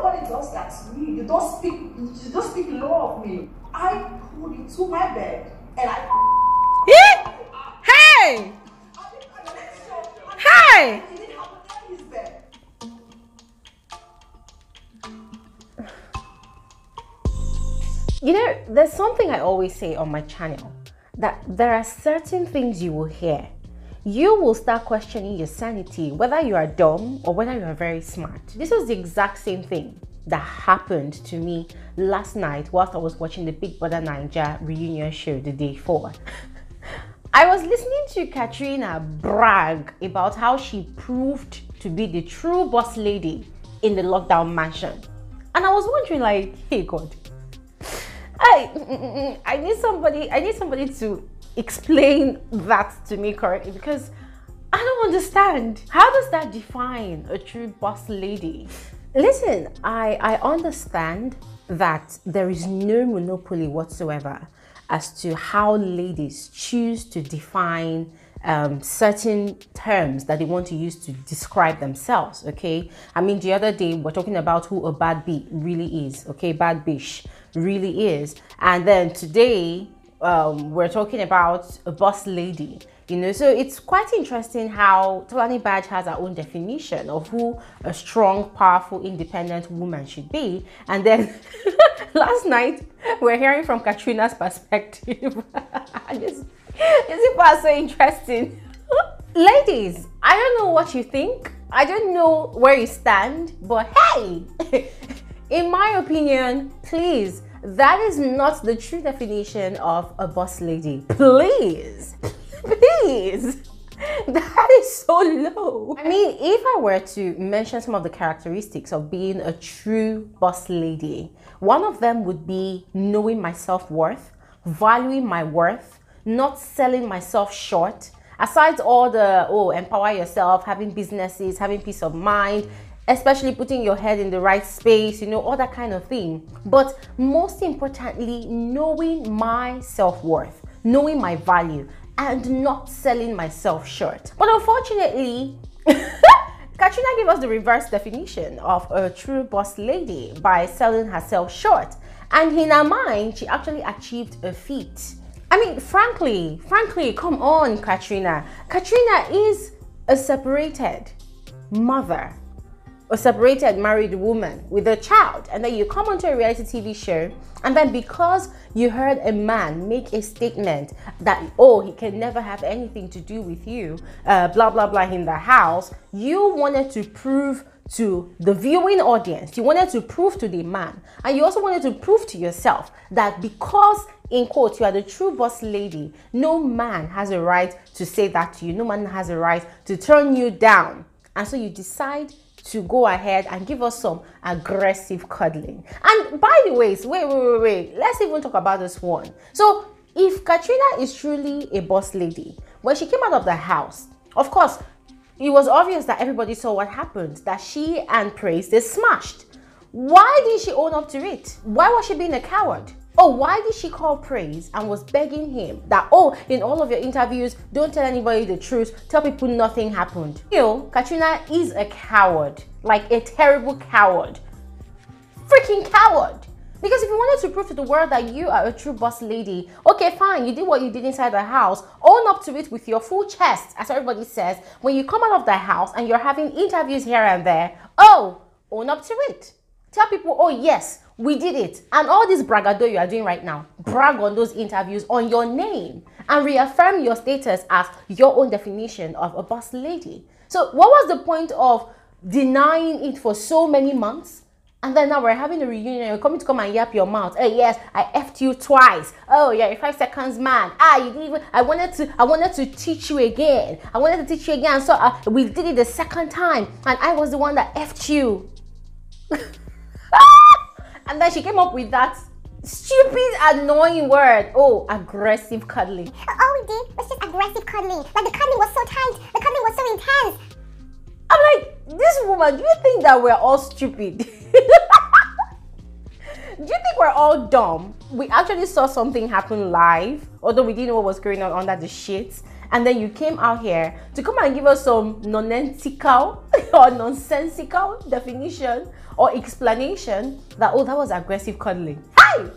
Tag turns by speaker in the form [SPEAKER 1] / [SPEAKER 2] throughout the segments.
[SPEAKER 1] Nobody does that to me. You don't speak low of me. I pulled you to my bed and I.
[SPEAKER 2] Hey! Hey! You know, there's something I always say on my channel, that there are certain things you will hear. You will start questioning your sanity, whether you are dumb or whether you are very smart. This was the exact same thing that happened to me last night whilst I was watching the Big Brother Naija reunion show the day before. I was listening to KA3NA brag about how she proved to be the true boss lady in the lockdown mansion. And I was wondering, like, hey God, I need somebody to explain that to me correctly, because I don't understand. How does that define a true boss lady? Listen, I understand that there is no monopoly whatsoever as to how ladies choose to define certain terms that they want to use to describe themselves, okay? I mean, the other day we're talking about who a bad bee really is, okay? Bad bish really is. And then today we're talking about a boss lady, you know. So it's quite interesting how Tolanibaj has her own definition of who a strong, powerful, independent woman should be. And then last night we're hearing from KA3NA's perspective. This part is so interesting. Ladies, I don't know what you think. I don't know where you stand, but hey, in my opinion, please, that is not the true definition of a boss lady. Please, please. That is so low. I mean, if I were to mention some of the characteristics of being a true boss lady, one of them would be knowing my self-worth, valuing my worth, not selling myself short. Aside all the, empower yourself, having businesses, having peace of mind, especially putting your head in the right space, you know, all that kind of thing. But most importantly, knowing my self-worth, knowing my value, and not selling myself short. But unfortunately, KA3NA gave us the reverse definition of a true boss lady by selling herself short. And in her mind, she actually achieved a feat. I mean, frankly, come on, KA3NA. KA3NA is a separated mother, a separated married woman with a child, and then you come onto a reality TV show, and then because you heard a man make a statement that, he can never have anything to do with you, blah blah blah, in the house, you wanted to prove to the viewing audience, you wanted to prove to the man, and you also wanted to prove to yourself that because, in quotes, you are the true boss lady, no man has a right to say that to you, no man has a right to turn you down. And so you decide to go ahead and give us some aggressive cuddling. And by the way, wait, let's even talk about this one. So if KA3NA is truly a boss lady, when she came out of the house, of course, it was obvious that everybody saw what happened, that she and Praise, they smashed. Why did she own up to it? Why was she being a coward? Why did she call Praise and was begging him that, in all of your interviews, don't tell anybody the truth, tell people nothing happened? KA3NA is a coward, like a terrible coward. Freaking coward. Because if you wanted to prove to the world that you are a true boss lady, okay, fine, you did what you did inside the house, own up to it with your full chest, as everybody says. When you come out of the house and you're having interviews here and there, own up to it. Tell people, yes, we did it. And all this bragado you are doing right now, brag on those interviews on your name and reaffirm your status as your own definition of a boss lady. So what was the point of denying it for so many months? And then now we're having a reunion, you're coming to come and yap your mouth. Hey, yes, I effed you twice. Oh, yeah, you're 5 seconds man. You didn't even, I wanted to teach you again. So we did it the second time and I was the one that effed you. And then she came up with that stupid, annoying word. Aggressive cuddling.
[SPEAKER 3] All we did was just aggressive cuddling. Like, the cuddling was so tight. The cuddling was so intense.
[SPEAKER 2] I'm like, this woman, do you think that we're all stupid? Do you think we're all dumb? We actually saw something happen live, although we didn't know what was going on under the sheets. and then you came out here to come and give us some nonsensical or nonsensical definition or explanation that, oh, that was aggressive cuddling. Hi!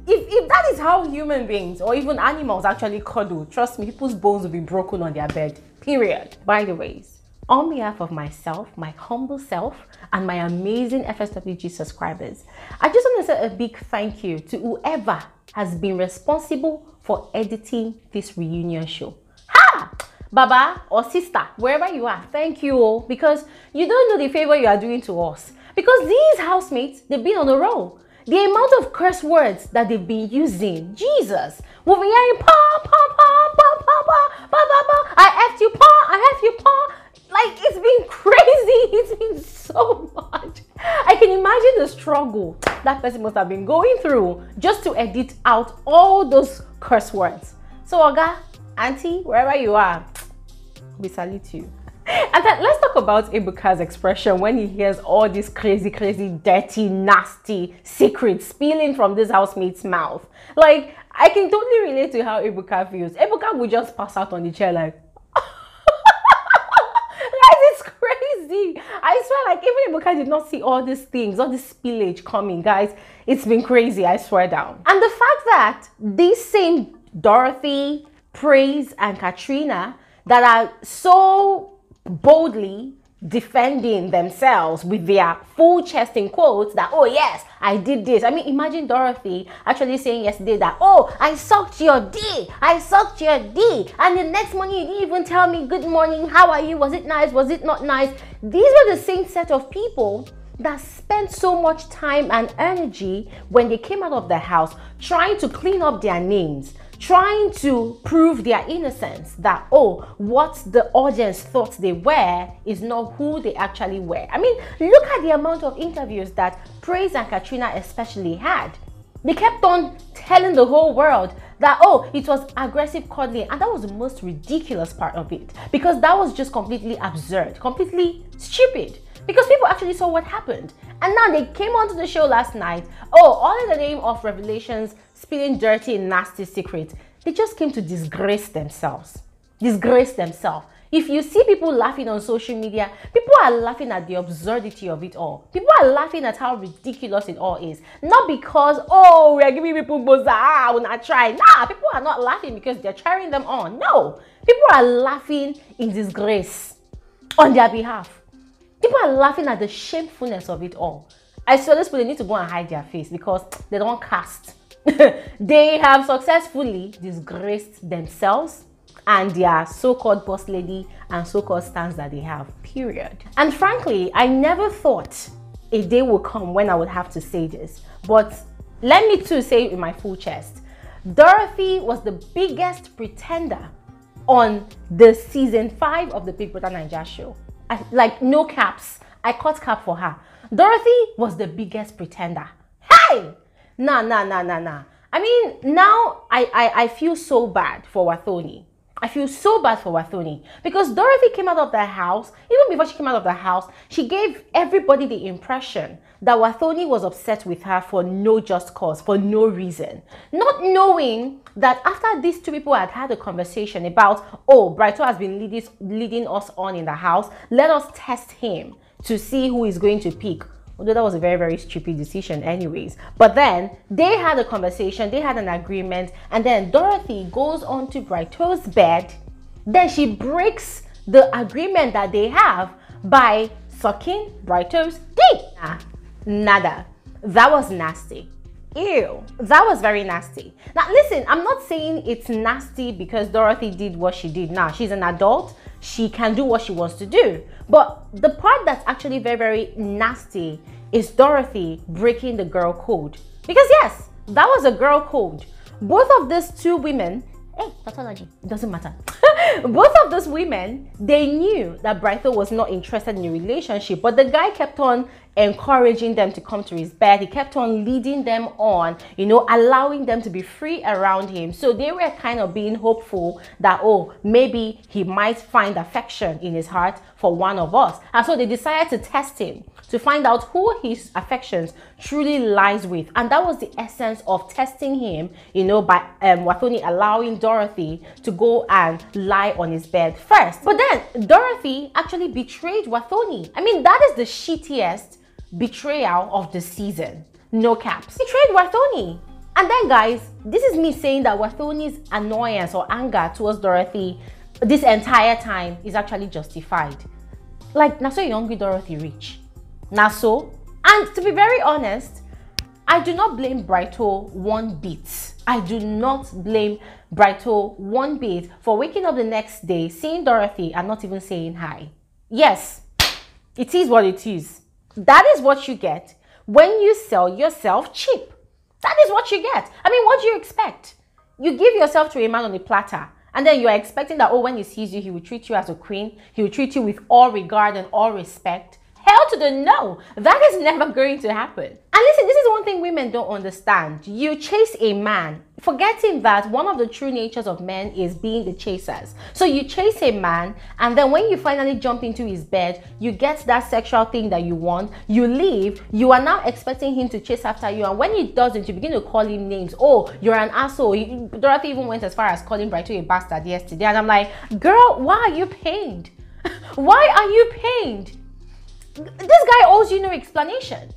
[SPEAKER 2] If that is how human beings or even animals actually cuddle, trust me, people's bones will be broken on their bed, period. By the way, on behalf of myself, my humble self, and my amazing FSWG subscribers, I just want to say a big thank you to whoever has been responsible for editing this reunion show. Ha! Baba or sister, wherever you are, thank you all, because you don't know the favor you are doing to us. Because these housemates, they've been on a roll. The amount of curse words that they've been using, Jesus, we've been hearing pa, pa, pa, pa, pa, pa, pa, pa, pa, I effed you pa, I effed you pa. Like, it's been crazy. It's been so much. I can imagine the struggle that person must have been going through just to edit out all those curse words. So, Oga, Auntie, wherever you are, we salute you. And then let's talk about Ebuka's expression when he hears all these crazy, dirty, nasty secrets spilling from this housemate's mouth. Like, I can totally relate to how Ebuka feels. Ebuka would just pass out on the chair like, it's crazy. I swear, like, even Ebuka did not see all these things, all this spillage coming, guys. It's been crazy, I swear down. And the fact that these same Dorathy, Praise, and KA3NA that are so boldly defending themselves with their full chest in quotes that, oh yes, I did this. I mean, imagine Dorathy actually saying yesterday that, oh, I sucked your D, I sucked your D, and the next morning you didn't even tell me good morning, how are you, was it nice, was it not nice? These were the same set of people that spent so much time and energy when they came out of the house trying to clean up their names, trying to prove their innocence, that, oh, what the audience thought they were is not who they actually were. I mean, look at the amount of interviews that Praise and KA3NA especially had. They kept on telling the whole world that, oh, it was aggressive cuddling, and that was the most ridiculous part of it, because that was just completely absurd, completely stupid, because people actually saw what happened. And now they came onto the show last night, oh, all in the name of revelations, spilling dirty and nasty secrets. They just came to disgrace themselves. Disgrace themselves. If you see people laughing on social media, people are laughing at the absurdity of it all. People are laughing at how ridiculous it all is. Not because, oh, we are giving people boza, we're not trying. Nah, people are not laughing because they're cheering them on. No, people are laughing in disgrace on their behalf. People are laughing at the shamefulness of it all. I swear these people, they need to go and hide their face because they don't cast. They have successfully disgraced themselves and their so-called boss lady and so-called stance that they have, period. And frankly, I never thought a day would come when I would have to say this, but let me too say it in my full chest. Dorathy was the biggest pretender on the season 5 of the Big Brother Naija show. Like, no caps. I cut cap for her. Dorathy was the biggest pretender. Hey! Nah. I mean, now I feel so bad for Wathoni. I feel so bad for Wathoni because Dorathy came out of the house. Even before she came out of the house, she gave everybody the impression that Wathoni was upset with her for no just cause, for no reason. Not knowing that after these two people had a conversation about, oh, Brighto has been leading us on in the house, let us test him to see who is going to pick. Although that was a very stupid decision anyways. But then they had a conversation, they had an agreement, and then Dorathy goes onto Brighto's bed. Then she breaks the agreement that they have by sucking Brighto's dick. Nada. That was nasty. Ew, that was very nasty. Now listen, I'm not saying it's nasty because Dorathy did what she did. Now she's an adult, she can do what she wants to do. But the part that's actually very nasty is Dorathy breaking the girl code. Because yes, that was a girl code. Both of these two women, hey, tautology, it doesn't matter. Both of those women, they knew that Brighto was not interested in a relationship, but the guy kept on encouraging them to come to his bed. He kept on leading them on, you know, allowing them to be free around him. So they were kind of being hopeful that, oh, maybe he might find affection in his heart for one of us. And so they decided to test him to find out who his affections truly lies with. And that was the essence of testing him, you know, by Wathoni allowing Dorathy to go and lie on his bed first. But then Dorathy actually betrayed Wathoni. I mean, that is the shittiest betrayal of the season. No caps. Betrayed Wathoni. And then guys, this is me saying that Wathoni's annoyance or anger towards Dorathy this entire time is actually justified. Like, na so you hungry Dorathy reach. Na so. And to be very honest, I do not blame Brighto one bit. I do not blame Brighto one bit for waking up the next day, seeing Dorathy and not even saying hi. Yes, it is what it is. That is what you get when you sell yourself cheap. That is what you get. I mean, what do you expect? You give yourself to a man on a platter, and then you are expecting that, oh, when he sees you, he will treat you as a queen. He will treat you with all regard and all respect. Hell to the no. That is never going to happen. And listen, this is one thing women don't understand. You chase a man, forgetting that one of the true natures of men is being the chasers. So you chase a man, and then when you finally jump into his bed, you get that sexual thing that you want, you leave, you are now expecting him to chase after you, and when he doesn't, you begin to call him names. Oh, you're an asshole. Dorathy even went as far as calling Brighto a bastard yesterday, and I'm like, girl, why are you pained? Why are you pained? This guy owes you no explanation.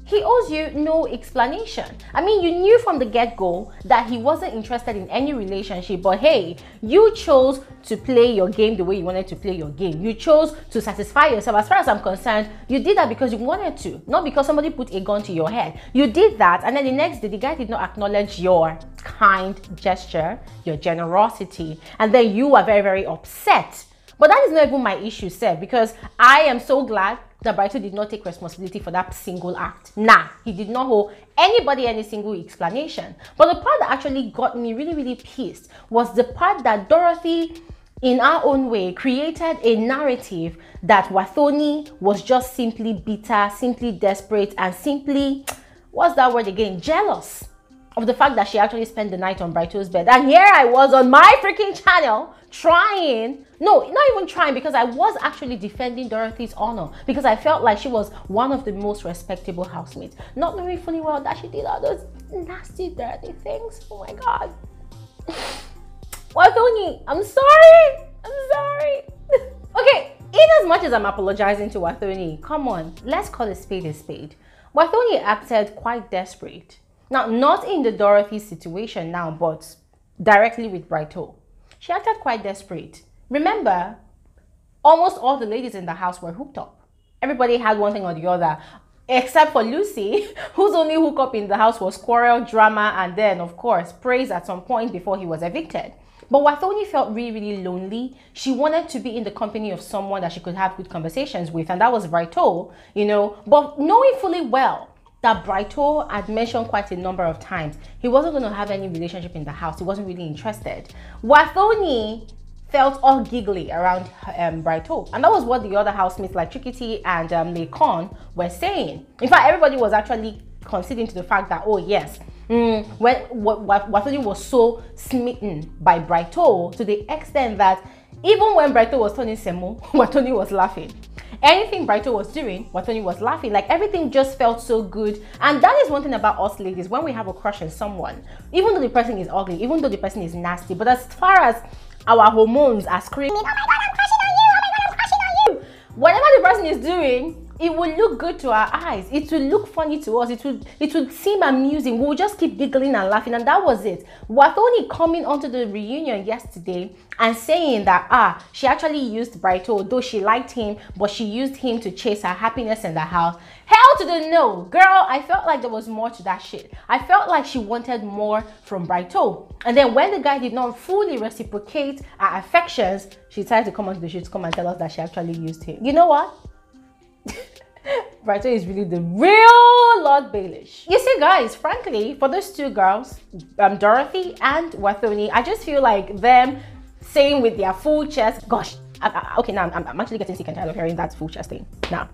[SPEAKER 2] He owes you no explanation. I mean, you knew from the get-go that he wasn't interested in any relationship, but hey, you chose to play your game the way you wanted to play your game. You chose to satisfy yourself. As far as I'm concerned, you did that because you wanted to, not because somebody put a gun to your head. You did that, and then the next day, the guy did not acknowledge your kind gesture, your generosity, and then you are very, very upset. But that is not even my issue, sir, because I am so glad that Brighto did not take responsibility for that single act. Nah, he did not owe anybody any single explanation. But the part that actually got me really, really pissed was the part that Dorathy, in our own way, created a narrative that Wathoni was just simply bitter, simply desperate, and simply, what's that word again? Jealous of the fact that she actually spent the night on Brighto's bed. And here I was on my freaking channel trying, no, not even trying, because I was actually defending Dorathy's honor, because I felt like she was one of the most respectable housemates, not knowing fully well that she did all those nasty, dirty things. Oh my God. Wathoni, I'm sorry. I'm sorry. Okay, in as much as I'm apologizing to Wathoni, come on, let's call a spade a spade. Wathoni acted quite desperate. Now, not in the Dorathy situation now, but directly with Brighto. She acted quite desperate. Remember, almost all the ladies in the house were hooked up. Everybody had one thing or the other, except for Lucy, whose only hookup in the house was quarrel, drama, and then, of course, praise at some point before he was evicted. But Wathoni felt really, really lonely. She wanted to be in the company of someone that she could have good conversations with, and that was Brighto, you know, but knowing fully well that Brighto had mentioned quite a number of times he wasn't going to have any relationship in the house. He wasn't really interested. Wathoni felt all giggly around Brighto, and that was what the other housemates like Trikytee and Laycon were saying. In fact, everybody was actually conceding to the fact that, oh yes, when Wathoni was so smitten by Brighto to the extent that even when Brighto was turning Semo, Wathoni was laughing. Anything Brighto was doing, Wathoni was laughing. Like, everything just felt so good. And that is one thing about us ladies, when we have a crush on someone, even though the person is ugly, even though the person is nasty, but as far as our hormones are screaming, oh my God, I'm crushing on you, oh my God, I'm crushing on you, whatever the person is doing, it will look good to our eyes. It will look funny to us. It would seem amusing. We will just keep giggling and laughing, and that was it. Wathoni coming onto the reunion yesterday and saying that she actually used Brighto, though she liked him, but she used him to chase her happiness in the house. Hell to the no, girl. I felt like there was more to that shit. I felt like she wanted more from Brighto, and then when the guy did not fully reciprocate her affections, she decided to come onto the show to come and tell us that she actually used him. You know what? Brighto is really the real Lord Baelish. You see, guys, frankly, for those two girls, Dorathy and Wathoni, I just feel like them saying with their full chest, gosh, okay, now I'm actually getting sick and tired of hearing that full chest thing. Now,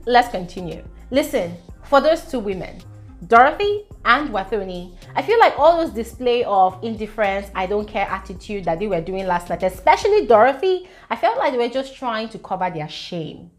[SPEAKER 2] let's continue. Listen, for those two women, Dorathy and Wathoni, I feel like all those display of indifference, I don't care attitude that they were doing last night, especially Dorathy, I felt like they were just trying to cover their shame.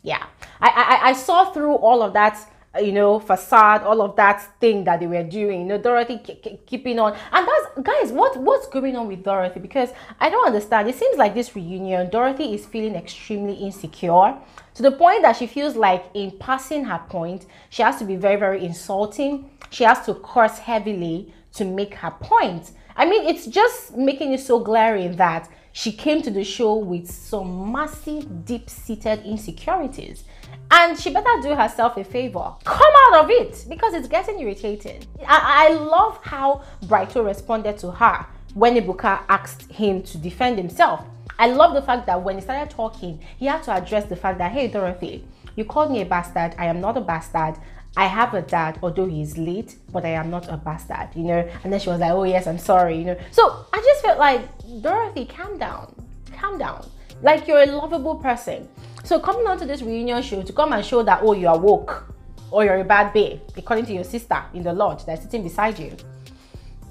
[SPEAKER 2] Yeah, I saw through all of that, you know, facade, all of that thing that they were doing, you know, Dorathy keeping on. And that's guys, what's going on with Dorathy? Because I don't understand. It seems like this reunion, Dorathy is feeling extremely insecure to the point that she feels like in passing her point, she has to be very, very insulting. She has to curse heavily to make her point. I mean, it's just making it so glaring that she came to the show with some massive, deep-seated insecurities. And she better do herself a favor. Come out of it, because it's getting irritating. I love how Brighto responded to her when Ebuka asked him to defend himself. I love the fact that when he started talking, he had to address the fact that, hey, Dorathy, you called me a bastard. I am not a bastard. I have a dad, although he is late, but I am not a bastard, you know. And then she was like, oh yes, I'm sorry, you know. So I just felt like, Dorathy, calm down. Calm down. Like, you're a lovable person. So coming on to this reunion show to come and show that, oh, you are woke or you're a bad babe, according to your sister in the lodge that's sitting beside you,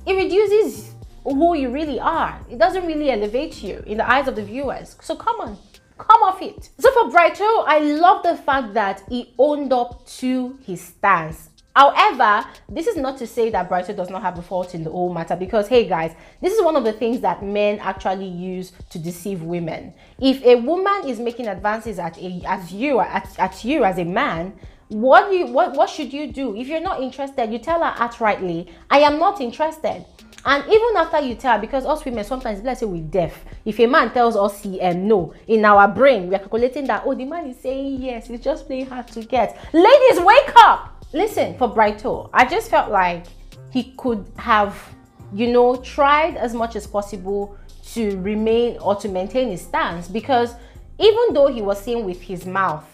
[SPEAKER 2] it reduces who you really are. It doesn't really elevate you in the eyes of the viewers. So come on. Come off it. So for Brighto, I love the fact that he owned up to his stance. However, this is not to say that Brighto does not have a fault in the whole matter, because hey guys, this is one of the things that men actually use to deceive women. If a woman is making advances at you as a man, what should you do? If you're not interested, you tell her outrightly, I am not interested. And even after you tell, because us women sometimes, let's say we're deaf. If a man tells us no, in our brain, we are calculating that, oh, the man is saying yes, he's just playing hard to get. Ladies, wake up! Listen, for Brighto, I just felt like he could have, you know, tried as much as possible to remain or to maintain his stance, because even though he was saying with his mouth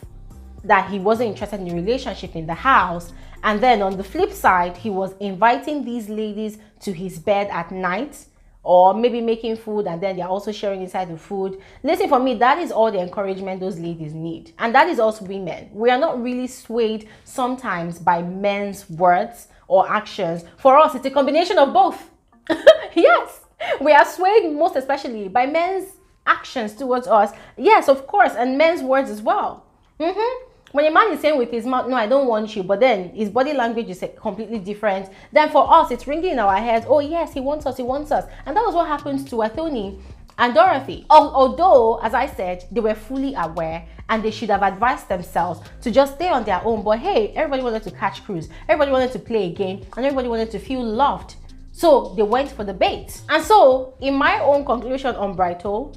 [SPEAKER 2] that he wasn't interested in the relationship in the house, and then on the flip side, he was inviting these ladies to his bed at night, or maybe making food, and then they're also sharing inside the food. Listen, for me, that is all the encouragement those ladies need. And that is also women. We are not really swayed sometimes by men's words or actions. For us, it's a combination of both. Yes, we are swayed most especially by men's actions towards us. Yes, of course, and men's words as well. When a man is saying with his mouth, no, I don't want you, but then his body language is completely different, then for us, it's ringing in our heads, oh yes, he wants us, he wants us. And that was what happens to Wathoni and Dorathy. Although, as I said, they were fully aware and they should have advised themselves to just stay on their own. But hey, everybody wanted to catch cruise, everybody wanted to play a game, and everybody wanted to feel loved. So they went for the bait. And so, in my own conclusion on Brighto,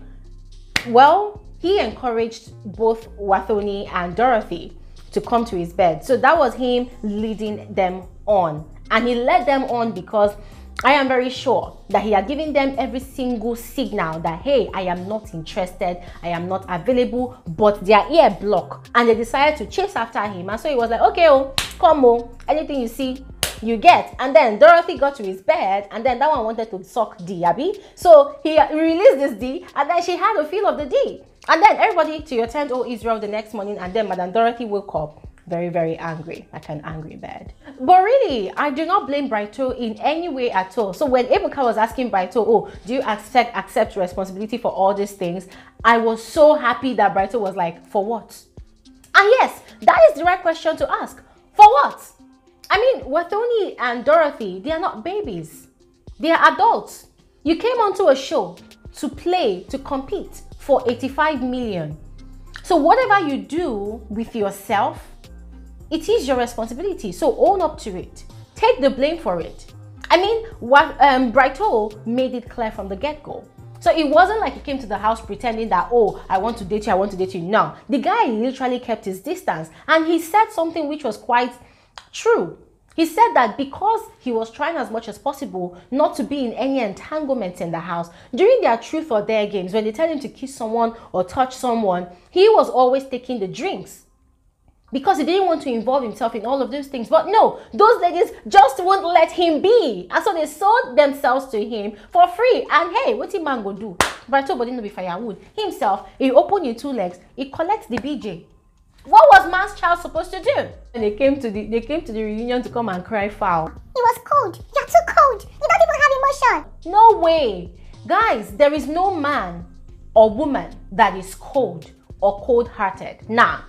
[SPEAKER 2] well, he encouraged both Wathoni and Dorathy to come to his bed. So that was him leading them on. And he led them on because I am very sure that he had given them every single signal that, hey, I am not interested, I am not available, but their ear blocked. And they decided to chase after him. And so he was like, okay, oh, come on, anything you see, you get. And then Dorathy got to his bed, and then that one wanted to suck D, Abby. So he released this D, and then she had a feel of the D. And then everybody to attend Oh Israel the next morning, and then Madam Dorathy woke up very, very angry, like an angry bird. But really, I do not blame Brighto in any way at all. So when Ebuka was asking Brighto, oh, do you accept responsibility for all these things? I was so happy that Brighto was like, for what? And yes, that is the right question to ask. For what? I mean, Wathoni and Dorathy, they are not babies. They are adults. You came onto a show to play, to compete for 85 million. So whatever you do with yourself, it is your responsibility. So own up to it. Take the blame for it. I mean, what Brighto made it clear from the get-go. So it wasn't like he came to the house pretending that, oh, I want to date you, I want to date you. No, the guy literally kept his distance, and he said something which was quite true. He said that because he was trying as much as possible not to be in any entanglements in the house, during their truth or dare games, when they tell him to kiss someone or touch someone, he was always taking the drinks because he didn't want to involve himself in all of those things. But no, those ladies just wouldn't let him be. And so they sold themselves to him for free. And hey, what the man go do? Brighto body no be firewood. Himself, he opened his two legs, he collects the BJ. What was man's child supposed to do? And they came to the reunion to come and cry foul.
[SPEAKER 3] It was cold. You're too cold. You don't even have emotion.
[SPEAKER 2] No way. Guys, there is no man or woman that is cold or cold-hearted. Nah.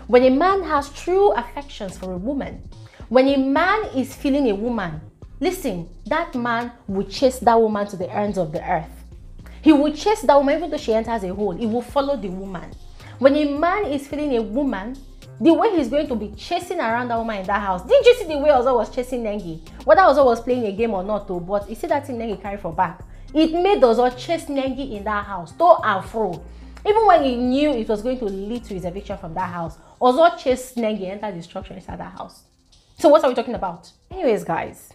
[SPEAKER 2] When a man has true affections for a woman, when a man is feeling a woman, Listen, that man will chase that woman to the ends of the earth. He will chase that woman even though she enters a hole. He will follow the woman. When a man is feeling a woman, the way he's going to be chasing around that woman in that house. Didn't you see the way Ozo was chasing Nengi? Whether Ozo was playing a game or not though, but you see that thing Nengi carry for back. It made Ozo chase Nengi in that house, to and fro. Even when he knew it was going to lead to his eviction from that house, Ozo chased Nengi, entered destruction inside that house. So what are we talking about? Anyways, guys,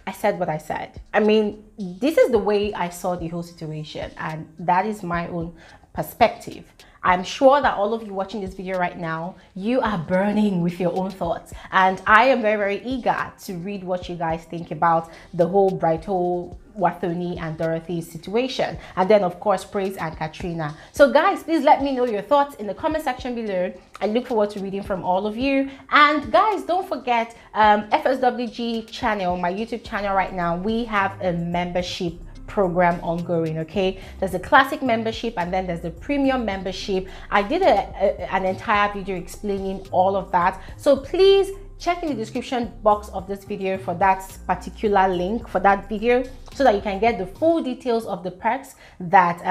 [SPEAKER 2] I said what I said. I mean, this is the way I saw the whole situation, and that is my own perspective. I'm sure that all of you watching this video right now, you are burning with your own thoughts, and I am very, very eager to read what you guys think about the whole Brighto, Wathoni and Dorathy situation, and then of course Praise and KA3NA. So guys, please let me know your thoughts in the comment section below. I look forward to reading from all of you. And guys, don't forget FSWG channel, my YouTube channel right now, we have a membership program ongoing. Okay, there's a classic membership and then there's the premium membership. I did an entire video explaining all of that, so please check in the description box of this video for that particular link for that video, so that you can get the full details of the perks that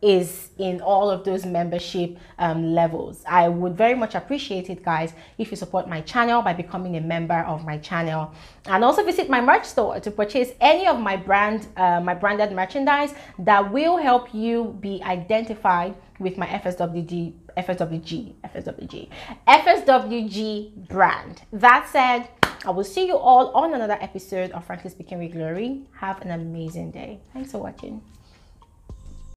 [SPEAKER 2] is in all of those membership levels. I would very much appreciate it, guys, if you support my channel by becoming a member of my channel, and also visit my merch store to purchase any of my branded merchandise that will help you be identified with my FSWG brand. That said, I will see you all on another episode of Frankly Speaking with Glory. Have an amazing day. Thanks for watching.